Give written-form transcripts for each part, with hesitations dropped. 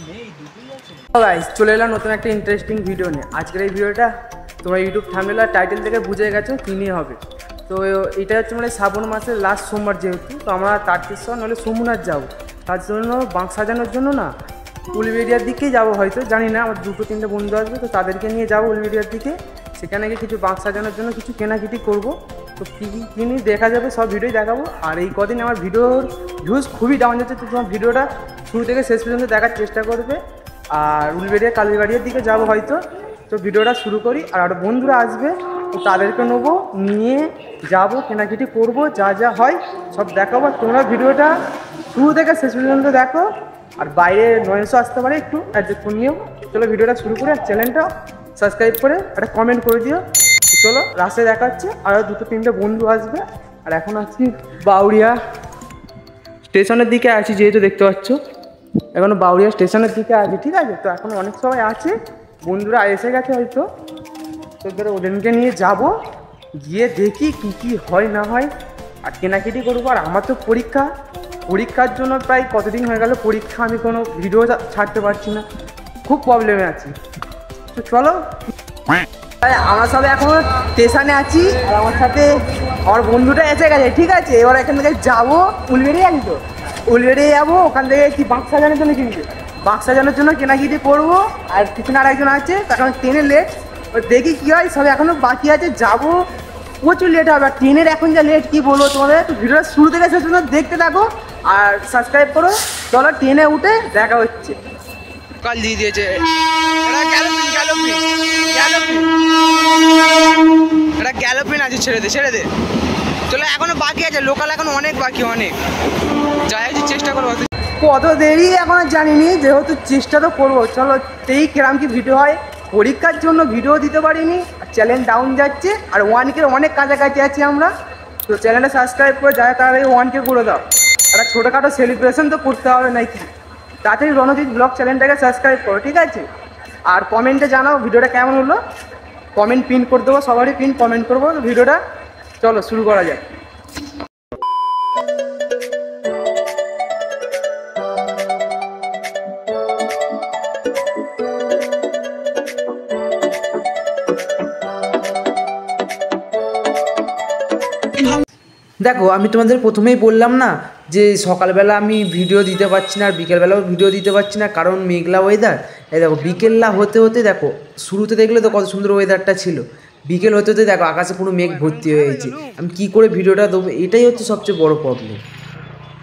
Guys চলে এলাম নতুন একটা ইন্টারেস্টিং ভিডিও নিয়ে। আজকের এই ভিডিওটা তোমরা ইউটিউব থাম্বনেল আর টাইটেল থেকে বুঝে গেছো কী নিয়ে হবে। তো এটা হচ্ছে মানে শ্রাবণ মাসের লাস্ট সোমবার, যেহেতু তো আমরা তারকেশ্বর নাহলে সোমনাথ যাবো। তার জন্য বাঁক সাজানোর জন্য না উলবেড়িয়ার দিকেই যাবো, হয়তো জানি না। আমার দুটো তিনটে বন্ধু আসবে, তো তাদেরকে নিয়ে যাবো উলবেড়িয়ার দিকে। সেখানে গিয়ে কিছু বাঁক সাজানোর জন্য কিছু কেনাকাটি করবো। তো কী কী কিনি দেখা যাবে, সব ভিডিওই দেখাবো। আর এই কদিন আমার ভিডিওর ভিউজ খুবই ডাউন যাচ্ছে, তো তোমার ভিডিওটা শুরু থেকে শেষ পর্যন্ত দেখার চেষ্টা করবে। আর উলবেড়িয়া কালীবাড়ির দিকে যাবো হয়তো, তো ভিডিওটা শুরু করি। আর বন্ধুরা আসবে, তো তাদেরকে নেবো, নিয়ে যাবো, কেনাকাটি করবো, যা যা হয় সব দেখাবো। তোমরা ভিডিওটা শুরু থেকে শেষ পর্যন্ত দেখো। আর বাইরে নয়েসও আসতে পারে, একটু অ্যাডজাস্ট করে নিও। চলো ভিডিওটা শুরু করে আর চ্যানেলটা সাবস্ক্রাইব করে একটা কমেন্ট করে দিও। চলো রাস্তায় দেখা হচ্ছে। আরও দুটো তিনটে বন্ধু আসবে। আর এখন আছি বাউরিয়া স্টেশনের দিকে আছি, যেহেতু দেখতে পাচ্ছ এখনও বাউরিয়া স্টেশনের দিকে আছে, ঠিক আছে। তো এখন অনেক সবাই আছে, বন্ধুরা এসে গেছে হয়তো। তো ওদেরকে নিয়ে যাব, গিয়ে দেখি কী কী হয় না হয়, আর কেনাকাটি করবো। আর আমার তো পরীক্ষার জন্য প্রায় কতদিন হয়ে গেল পরীক্ষা, আমি কোনো ভিডিও ছাড়তে পারছি না, খুব প্রবলেমে আছি। তো চলো, আমরা সবাই এখন স্টেশনে আছি। আর আমার সাথে আমার বন্ধুটা এসে গেছে, ঠিক আছে। এবার এখান থেকে যাবো উলবেড়িয়া, তো উলবেড়িয়া যাবো, ওখান থেকে কি বাঁক সাজানোর জন্য কিনবে, বাঁক সাজানোর জন্য কেনাকাটি করবো। আর পিছনে আর একজন আছে, তখন ট্রেনে লেট, দেখি কী হয়। সব এখনও বাকি আছে, যাবো, প্রচুর লেট হবে। আর ট্রেনের এখন যা লেট কী বলবো তোমাদের। তো ভিডিওটা শুরু থেকে শেষ পর্যন্ত দেখতে থাকো আর সাবস্ক্রাইব করো। চলো ট্রেনে উঠে দেখা হচ্ছে। কাল দিয়ে দিয়েছে এটা গ্যালোপিন আছে, ছেড়ে দে। চলো এখনো বাকি আছে, লোকাল এখন অনেক বাকি, অনেক যাই আছে, চেষ্টা করবো। কত দেরি এখনো জানিনি, যেহেতু চেষ্টা তো করবো। চলো সেই কিরম কি ভিডিও হয়। পরীক্ষার জন্য ভিডিও দিতে পারিনি, আর চ্যানেল ডাউন যাচ্ছে। আর 1K অনেক কাছাকাছি আছি আমরা। তো চ্যানেলটা সাবস্ক্রাইব করে যায়, তাড়াতাড়ি 1K করে দাও। একটা ছোটোখাটো সেলিব্রেশন তো করতে হবে নাকি। তাড়াতাড়ি রণজিৎ ব্লগ চ্যানেলটাকে সাবস্ক্রাইব করো, ঠিক আছে। আর কমেন্টে জানাও ভিডিওটা কেমন হলো, কমেন্ট পিন করে দেবো, সবারই পিন কমেন্ট করবো। তো ভিডিওটা চলো শুরু করা যায়। দেখো আমি তোমাদের প্রথমেই বললাম না যে সকালবেলা আমি ভিডিও দিতে পারছি না, আর বিকেলবেলাও ভিডিও দিতে পারছি না, কারণ মেঘলা ওয়েদার। এই দেখো বিকেললা হতে হতে, দেখো শুরুতে দেখলে তো কত সুন্দর ওয়েদারটা ছিল, বিকেল হতে হতে দেখো আকাশে পুরো মেঘ ভর্তি হয়ে গেছে। আমি কী করে ভিডিওটা দেবো, এটাই হচ্ছে সবচেয়ে বড় প্রবলেম।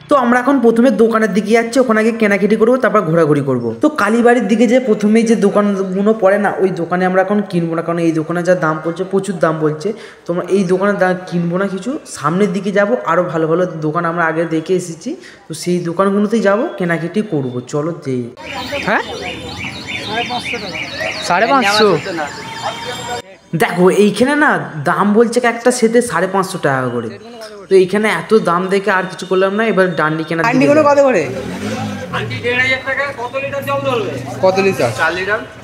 তো আমরা এখন প্রথমে দোকানের দিকে যাচ্ছি, ওখানে আগে কেনাকাটি করবো, তারপর ঘোরাঘুরি করবো। তো কালীবাড়ির দিকে যে প্রথমেই যে দোকানগুলো পড়ে না, ওই দোকানে আমরা এখন কিনবো না, কারণ এই দোকানে যা দাম পড়ছে, প্রচুর দাম বলছে। তোমরা এই দোকানে কিনবো না কিছু, সামনের দিকে যাব, আরও ভালো ভালো দোকান আমরা আগে দেখে এসেছি, তো সেই দোকানগুলোতেই যাব, কেনাকাটি করবো। চলো যেই। হ্যাঁ 550। দেখো এইখানে না দাম বলছে একটা সেটে 550 টাকা করে। তো এইখানে এত দাম দেখে আর কিছু করলাম না, এবার ডান্ডি কেনা। ডান্ডি কত করে? কত লিটার?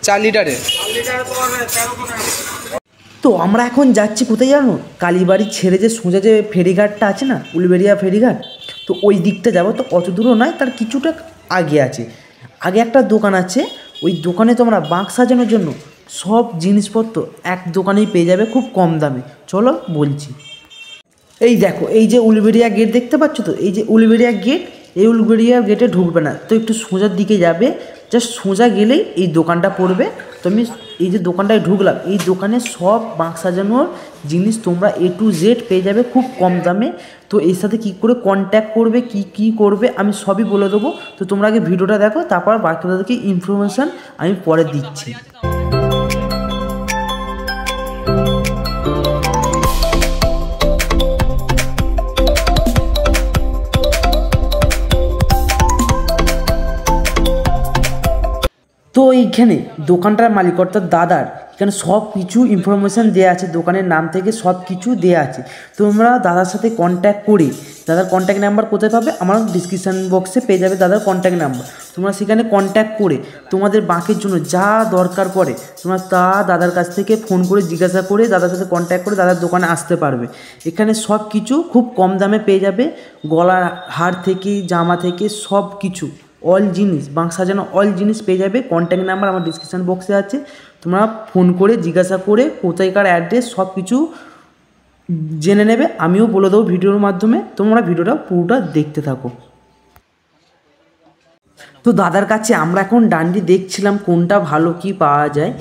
4 লিটারে। তো আমরা এখন যাচ্ছি কোথায় জানো, কালীবাড়ি ছেড়ে যে সোজা যে ফেরিঘাটটা আছে না, উলবেড়িয়া ফেরিঘাট, তো ওই দিকটা যাবো। তো অত দূরও নয়, তার কিছুটা আগে আছে। আগে একটা দোকান আছে, ওই দোকানে তোমরা বাঁক সাজানোর জন্য সব জিনিসপত্র এক দোকানেই পেয়ে যাবে খুব কম দামে। চলো বলছি। এই দেখো এই যে উলবেড়িয়া গেট দেখতে পাচ্ছ, তো এই যে উলবেড়িয়া গেট, এই উলবেড়িয়া গেটে ঢুকবে না, তো একটু সোজার দিকে যাবে, জাস্ট সোজা গেলেই এই দোকানটা পড়বে। তো আমি এই যে দোকানটায় ঢুকলাম, এই দোকানে সব বাঁক সাজানোর জিনিস তোমরা A to Z পেয়ে যাবে খুব কম দামে। তো এর সাথে কী করে কন্ট্যাক্ট করবে, কি করবে আমি সবই বলে দেবো। তো তোমরা আগে ভিডিওটা দেখো, তারপর বাকি তাদেরকে ইনফরমেশান আমি পরে দিচ্ছি। তো এইখানে দোকানটার মালিক অর্থাৎ দাদার এখানে সব কিছু ইনফরমেশান দেওয়া আছে, দোকানের নাম থেকে সব কিছু দেওয়া আছে। তোমরা দাদার সাথে কন্ট্যাক্ট করে, দাদার কন্ট্যাক্ট নাম্বার কোথায় পাবে, আমার ডিসক্রিপশান বক্সে পেয়ে যাবে দাদার কন্ট্যাক্ট নাম্বার। তোমরা সেখানে কন্ট্যাক্ট করে তোমাদের বাঁকের জন্য যা দরকার পড়ে তোমরা তা দাদার কাছ থেকে ফোন করে জিজ্ঞাসা করে দাদার সাথে কন্ট্যাক্ট করে দাদার দোকানে আসতে পারবে। এখানে সব কিছু খুব কম দামে পেয়ে যাবে, গলার হার থেকে জামা থেকে সব কিছু অল জিনিস বাঁক সাজানো অল জিনিস পেয়ে যাবে। কন্ট্যাক্ট নাম্বার আমার ডিসক্রিপশান বক্সে আছে, তোমরা ফোন করে জিজ্ঞাসা করে কোথায়কার অ্যাড্রেস সব কিছু জেনে নেবে। আমিও বলে দেবো ভিডিওর মাধ্যমে, তোমরা ভিডিওটা পুরোটা দেখতে থাকো। তো দাদার কাছে আমরা এখন ডান্ডি দেখছিলাম কোনটা ভালো কি পাওয়া যায়।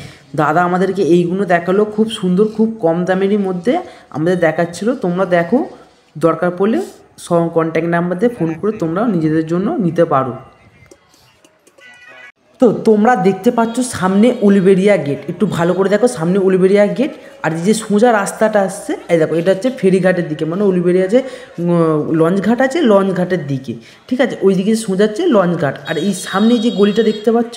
দাদা আমাদেরকে এইগুলো দেখালো, খুব সুন্দর, খুব কম দামেরই মধ্যে আমাদের দেখাচ্ছিলো। তোমরা দেখো, দরকার পড়লে সব কন্ট্যাক্ট নাম্বার দিয়ে ফোন করে তোমরা নিজেদের জন্য নিতে পারো। তো তোমরা দেখতে পাচ্ছ সামনে উলুবেড়িয়া গেট, একটু ভালো করে দেখো, সামনে উলুবেড়িয়া গেট। আর যে সোজা রাস্তাটা আসছে এই দেখো, এটা হচ্ছে ফেরিঘাটের দিকে, মানে উলুবেড়িয়া যে লঞ্চ ঘাট আছে লঞ্চ ঘাটের দিকে, ঠিক আছে, ওই দিকে সোজা হচ্ছে লঞ্চ ঘাট। আর এই সামনে যে গলিটা দেখতে পাচ্ছ,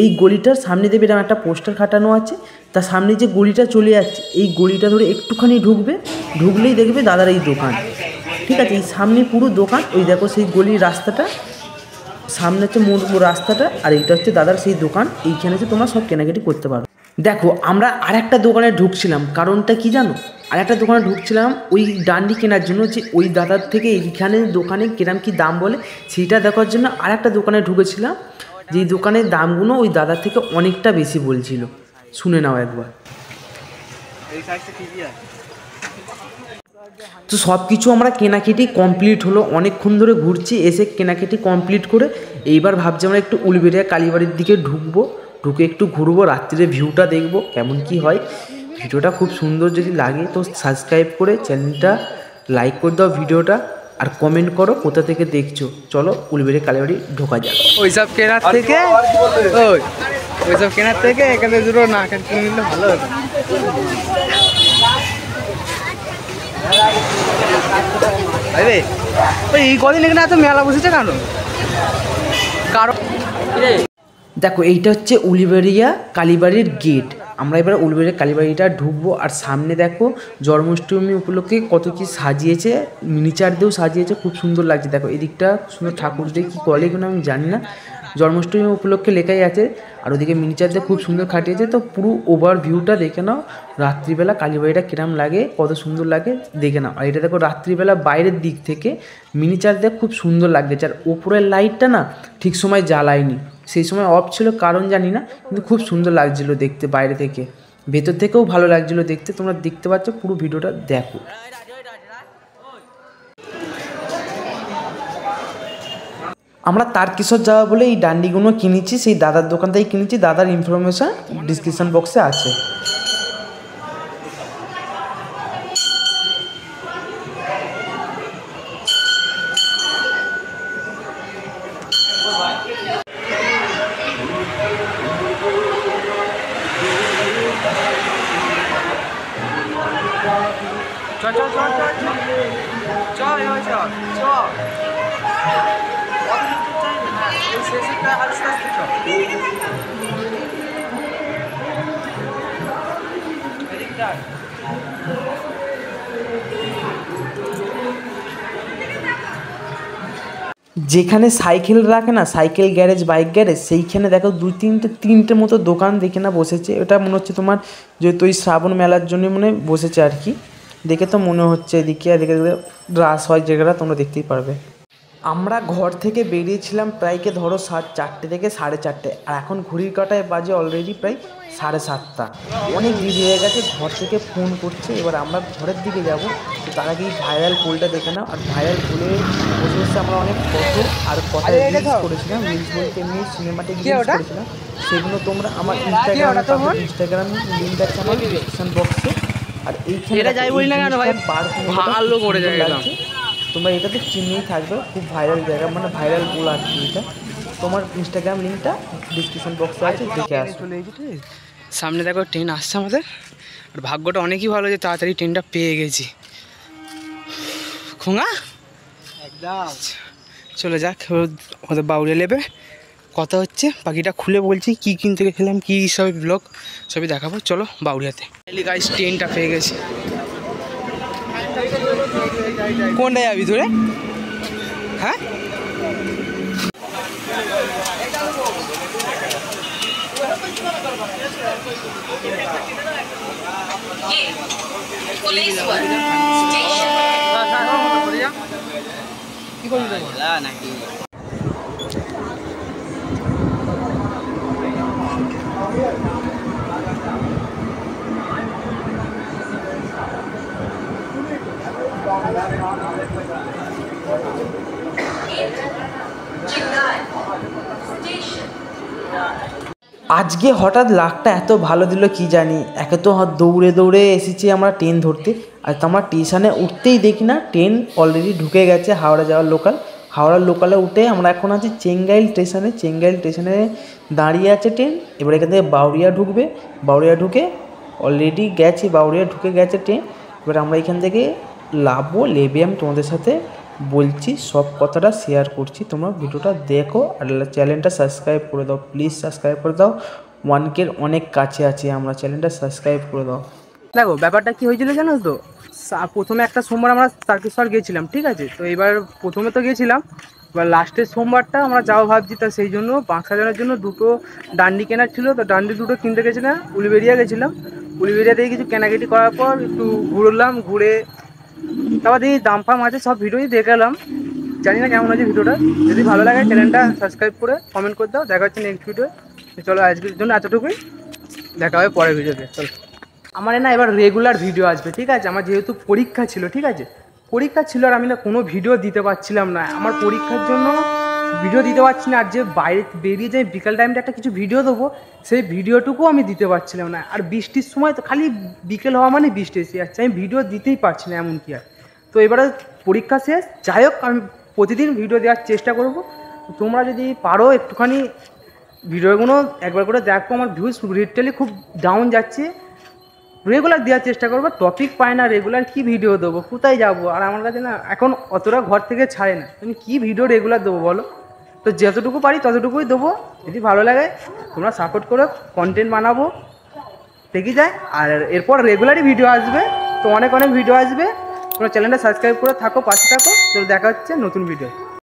এই গলিটার সামনে দেবে এরকম একটা পোস্টার খাটানো আছে, তার সামনে যে গলিটা চলে যাচ্ছে এই গলিটা ধরে একটুখানি ঢুকলেই দেখবে দাদার এই দোকান, ঠিক আছে, এই সামনে পুরো দোকান। ওই দেখো সেই গলির রাস্তাটা, সামনে হচ্ছে রাস্তাটা, আর এইটা হচ্ছে দাদার সেই দোকান। এইখানে এসে তোমরা সব কেনাকাটি করতে পারো। দেখো আমরা আরেকটা দোকানে ঢুকছিলাম, কারণটা কি জানো, আরেকটা দোকানে ঢুকছিলাম ওই ডান্ডি কেনার জন্য, যে ওই দাদার থেকে এইখানে দোকানে কিরম কি দাম বলে সেইটা দেখার জন্য আরেকটা দোকানে ঢুকেছিলাম, যেই দোকানের দামগুলো ওই দাদার থেকে অনেকটা বেশি বলছিল। শুনে নাও একবার। তো সব কিছু আমরা কেনাকাটি কমপ্লিট হলো, অনেকক্ষণ ধরে ঘুরছি, এসে কেনাকাটি কমপ্লিট করে এইবার ভাবছি আমরা একটু উলুবেড়িয়া কালীবাড়ির দিকে ঢুকে একটু ঘুরবো, রাত্রিরে ভিউটা দেখবো কেমন কি হয়। ভিডিওটা খুব সুন্দর যদি লাগে তো সাবস্ক্রাইব করে চ্যানেলটা লাইক করে দাও ভিডিওটা, আর কমেন্ট করো কোথা থেকে দেখছো। চলো উলুবেড়িয়া কালীবাড়ি ঢোকা যাক। ওইসব কেনার থেকে এখানে দুটো না কিনে নিলে ভালো হবে। আরে এই কদিন এখানে এত মেলা বসেছে কেন? কারণ দেখো এইটা হচ্ছে উলুবেড়িয়া কালীবাড়ির গেট। আমরা এবার উলুবেড়িয়া কালীবাড়িটা ঢুকবো। আর সামনে দেখো জন্মাষ্টমী উপলক্ষে কত কি সাজিয়েছে, মিনিচার দিয়েও সাজিয়েছে, খুব সুন্দর লাগছে। দেখো এদিকটা সুন্দর ঠাকুর দিয়ে কী বলে এগুলো আমি জানি না, জন্মাষ্টমী উপলক্ষে লেখাই আছে। আর ওদিকে মিনিচার দিয়ে খুব সুন্দর খাটিয়েছে। তো পুরো ওভার ভিউটা দেখে নাও, রাত্রিবেলা কালীবাড়িটা কিরম লাগে, কত সুন্দর লাগে দেখে নাও। আর এটা দেখো রাত্রিবেলা বাইরের দিক থেকে মিনিচার দিয়ে খুব সুন্দর লাগছে। আর ওপরের লাইটটা না ঠিক সময় জ্বালায়নি, সেই সময় অফ ছিল, কারণ জানি না, কিন্তু খুব সুন্দর লাগছিলো দেখতে বাইরে থেকে, ভেতর থেকেও ভালো লাগছিলো দেখতে। তোমরা দেখতে পাচ্ছ, পুরো ভিডিওটা দেখো। আমরা তারকেশ্বর যাওয়া বলে এই ডান্ডিগুলো কিনেছি, সেই দাদার দোকান থেকে কিনেছি, দাদার ইনফরমেশান ডিসক্রিপশান বক্সে আছে। যেখানে সাইকেল রাখে না, সাইকেল গ্যারেজ, বাইক গ্যারেজ, সেইখানে দেখো তিনটে মতো দোকান দেখে না বসেছে। এটা মনে হচ্ছে তোমার যেহেতু ওই শ্রাবণ মেলার জন্য মনে বসেছে আর কি, দেখে তো মনে হচ্ছে এদিকে এদিকে রাস হয় জায়গাটা তোমরা দেখতেই পারবে। আমরা ঘর থেকে বেরিয়েছিলাম প্রায়কে ধরো 4টে থেকে 4:30, আর এখন ঘড়ির কাঁটায় বাজে অলরেডি প্রায় 7:30। অনেক দেরি হয়ে গেছে, ঘর থেকে ফোন করছে। এবার আমরা ঘরের দিকে যাব, তো তার আগে ভাইরাল পোলটা দেখে নাও। আর ভাইরাল পোলে বসে বসে আমরা অনেক ফটো আর কথা রিলস করেছিলাম, রিলস বলতে এমনি সিনেমাটিক রিলস করেছিলাম, সেগুলো তোমরা আমার ইনস্টাগ্রাম লিঙ্ক আছে আমার ডিসক্রিপশন বক্সে। আর এইখানে তোমরা এটাতে চিনেই থাকবে, খুব ভাইরাল জায়গা, মানে ভাইরাল পোল আর কি। এটা তোমার ইনস্টাগ্রাম লিঙ্কটা ডিসক্রিপশন বক্সে আছে, দেখে আসো। সামনে দেখো ট্রেন আসছে আমাদের, আর ভাগ্যটা অনেকই ভালো যে তাড়াতাড়ি ট্রেনটা পেয়ে গেছি। খোঙা একদম চলে যাক, আমাদের বাউরিয়া নেবে কথা হচ্ছে, বাকিটা খুলে বলছি কী কিনতে গেছিলাম, কী সব ব্লগ সবই দেখাবো। চলো বাউরিয়াতে গাইস, ট্রেনটা পেয়ে গেছি। কোনটা যাবি তোরে? হ্যাঁ আজকে হঠাৎ লাকটা এত ভালো দিল কি জানি, একে তো দৌড়ে দৌড়ে এসেছি আমরা ট্রেন ধরতে, আর তো আমরা স্টেশনে উঠতেই দেখি না ট্রেন অলরেডি ঢুকে গেছে হাওড়া যাওয়ার লোকাল। হাওড়ার লোকালে উঠে আমরা এখন আছি চেঙ্গাইল স্টেশনে। চেঙ্গাইল স্টেশনে দাঁড়িয়ে আছে ট্রেন। এবার এখান থেকে বাউরিয়া ঢুকবে, বাউরিয়া ঢুকে অলরেডি গেছে, বাউরিয়া ঢুকে গেছে ট্রেন। এবার আমরা এখান থেকে লাভবো, লেবে আমি তোমাদের সাথে বলছি, সব কথাটা শেয়ার করছি। তোমরা ভিডিওটা দেখো আর চ্যানেলটা সাবস্ক্রাইব করে দাও, প্লিজ সাবস্ক্রাইব করে দাও। 1K অনেক কাছে আছি আমরা, চ্যানেলটা সাবস্ক্রাইব করে দাও। দেখো ব্যাপারটা কি হয়েছিল জানো তো, প্রথমে একটা সোমবার আমরা তারকেশ্বর গিয়েছিলাম, ঠিক আছে। তো এবার প্রথমে তো গিয়েছিলাম, এবার লাস্টের সোমবারটা আমরা যাও ভাবছি, তা সেই জন্য বাঁক সাজানোর জন্য দুটো ডান্ডি কেনার ছিল। তো ডান্ডি দুটো কিনতে গেছিলাম, উলুবেড়িয়া গেছিলাম। উলুবেড়িয়া থেকে কিছু কেনাকাটি করার পর একটু ঘুরলাম, ঘুরে তারপর দেখি দাম ফাম আছে, সব ভিডিওই দেখালাম। জানি না কেমন হয়েছে ভিডিওটা, যদি ভালো লাগে চ্যানেলটা সাবস্ক্রাইব করে কমেন্ট করে দাও। দেখা হচ্ছে নেক্সট ভিডিও। চলো আজকের জন্য এতটুকুই, দেখা হবে পরের ভিডিওতে। চলো, আমার না এবার রেগুলার ভিডিও আসবে, ঠিক আছে। আমার যেহেতু পরীক্ষা ছিল, ঠিক আছে, পরীক্ষা ছিল আর আমি না কোনো ভিডিও দিতে পারছিলাম না, আমার পরীক্ষার জন্য ভিডিও দিতে পারছি না। আর যে বাইরে বেরিয়ে যাই বিকাল টাইমটা একটা কিছু ভিডিও দেবো, সেই ভিডিওটুকু আমি দিতে পারছিলাম না। আর বৃষ্টির সময় তো খালি বিকেল হওয়া মানে বৃষ্টি এসে যাচ্ছে, আমি ভিডিও দিতেই পারছি না এমন কি আর। তো এবারে পরীক্ষা শেষ, যাই হোক আমি প্রতিদিন ভিডিও দেওয়ার চেষ্টা করব। তোমরা যদি পারো একটুখানি ভিডিওগুলো একবার করে দেখো, আমার ভিউজ লিটারালি খুব ডাউন যাচ্ছে। রেগুলার দেওয়ার চেষ্টা করবো, টপিক পাই না, রেগুলার কি ভিডিও দেবো, কোথায় যাবো। আর আমার কাছে না এখন অতটা ঘর থেকে ছাড়ে না, আমি কী ভিডিও রেগুলার দেবো বলো। তো যতটুকু পারি ততটুকুই দেবো, যদি ভালো লাগে তোমরা সাপোর্ট করো, কন্টেন্ট বানাবো, দেখি যায়। আর এরপর রেগুলারই ভিডিও আসবে, তো অনেক অনেক ভিডিও আসবে। তোমরা চ্যানেলটা সাবস্ক্রাইব করে থাকো, পাশে থাকো। তো দেখা হচ্ছে নতুন ভিডিও।